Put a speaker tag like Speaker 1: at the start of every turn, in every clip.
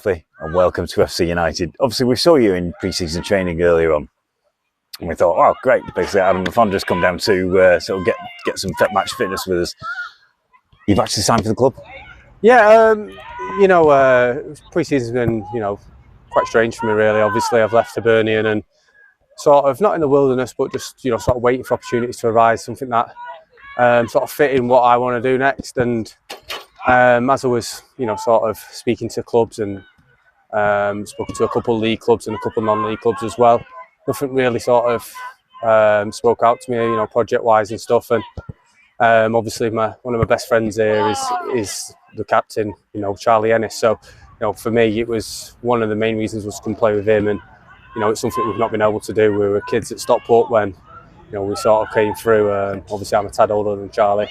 Speaker 1: Alfie, and welcome to FC United. Obviously, we saw you in pre-season training earlier on, and we thought, oh, great, basically Adam and Fondre's come down to sort of get some match fitness with us. You've actually signed for the club?
Speaker 2: Yeah, pre-season's been, quite strange for me, really. Obviously, I've left Hibernian and sort of, not in the wilderness, but just, sort of waiting for opportunities to arise, something that sort of fit in what I want to do next. And as I was, sort of speaking to clubs and spoken to a couple of league clubs and a couple of non-league clubs as well, nothing really sort of spoke out to me, project-wise and stuff. And obviously, one of my best friends here is the captain, Charlie Ennis. So, for me, it was one of the main reasons was to come play with him, and it's something we've not been able to do. We were kids at Stockport when we sort of came through. Obviously, I'm a tad older than Charlie,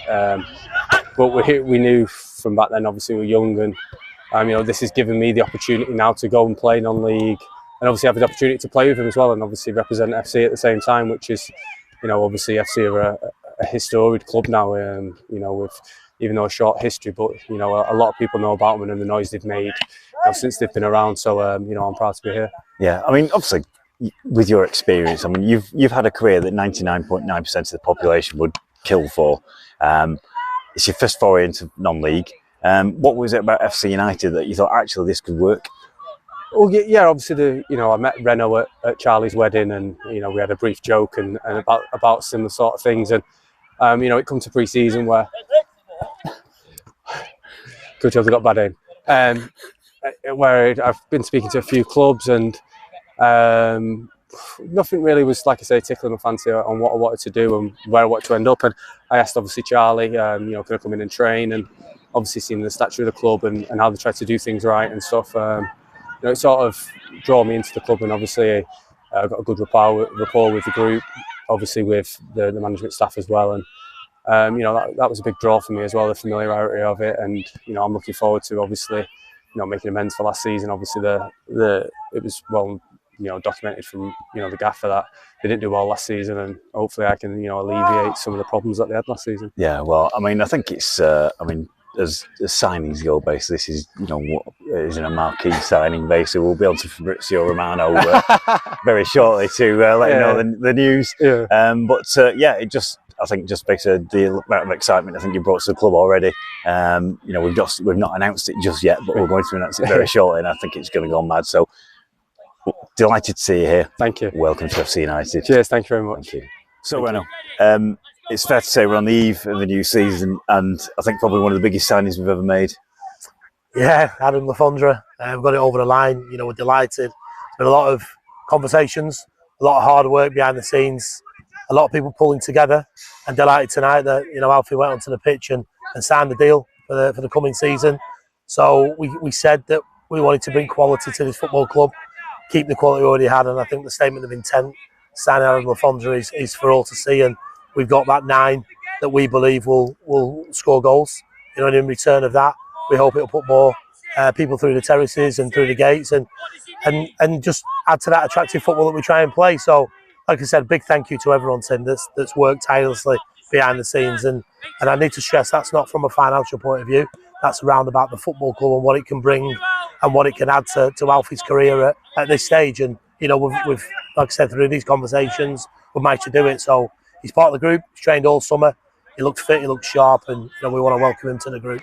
Speaker 2: but we knew from back then. Obviously, we were young, and this has given me the opportunity now to go and play non-league, and obviously have the opportunity to play with him as well, and obviously represent FC at the same time, which is, obviously FC are a historic club now, with even though a short history, but a lot of people know about them and the noise they've made since they've been around. So I'm proud to be here.
Speaker 1: Yeah, I mean, obviously, with your experience, I mean, you've had a career that 99.9% of the population would kill for. It's your first foray into non-league. What was it about FC United that you thought actually this could work?
Speaker 2: Well, yeah, obviously, I met Renault at Charlie's wedding, and we had a brief joke and about similar sort of things, and it come to pre-season where Coach Hilda got bad aim, where I've been speaking to a few clubs, and nothing really was, like I say, tickling my fancy on what I wanted to do and where I wanted to end up. And I asked obviously Charlie, can I come in and train, and obviously seeing the stature of the club and how they try to do things right and stuff. It sort of drew me into the club, and obviously I got a good rapport with the group, obviously with the management staff as well, and that was a big draw for me as well, the familiarity of it. And I'm looking forward to obviously making amends for last season. Obviously it was well documented from the gaffer that they didn't do well last season, and hopefully I can alleviate some of the problems that they had last season.
Speaker 1: Yeah, well, I mean, I think it's as signings go, basically, this is what isn't a marquee signing. Basically, we'll be on to Fabrizio Romano very shortly to let you know the news. Yeah. I think just basically the amount of excitement I think you brought to the club already. We've not announced it just yet, but we're going to announce it very shortly, and I think it's going to go mad. So delighted to see you here.
Speaker 2: Thank you.
Speaker 1: Welcome to FC United.
Speaker 2: Cheers. Thank you very much.
Speaker 1: Thank you. So Renault, it's fair to say we're on the eve of the new season, and I think probably one of the biggest signings we've ever made.
Speaker 3: Yeah, Adam Fondre. We've got it over the line. We're delighted. There's been a lot of conversations, a lot of hard work behind the scenes, a lot of people pulling together, and delighted tonight that Alfie went onto the pitch and signed the deal for the coming season. So we said that we wanted to bring quality to this football club, keep the quality we already had, and I think the statement of intent signing Adam Fondre is for all to see, and we've got that 9 that we believe will score goals. And in return of that, we hope it'll put more people through the terraces and through the gates, and just add to that attractive football that we try and play. So, like I said, big thank you to everyone, Tim, that's worked tirelessly behind the scenes. And I need to stress that's not from a financial point of view. That's around about the football club and what it can bring and what it can add to Alfie's career at this stage. And we've like I said, through these conversations, we've managed to do it. So he's part of the group. He's trained all summer. He looked fit. He looked sharp, and we want to welcome him to the group.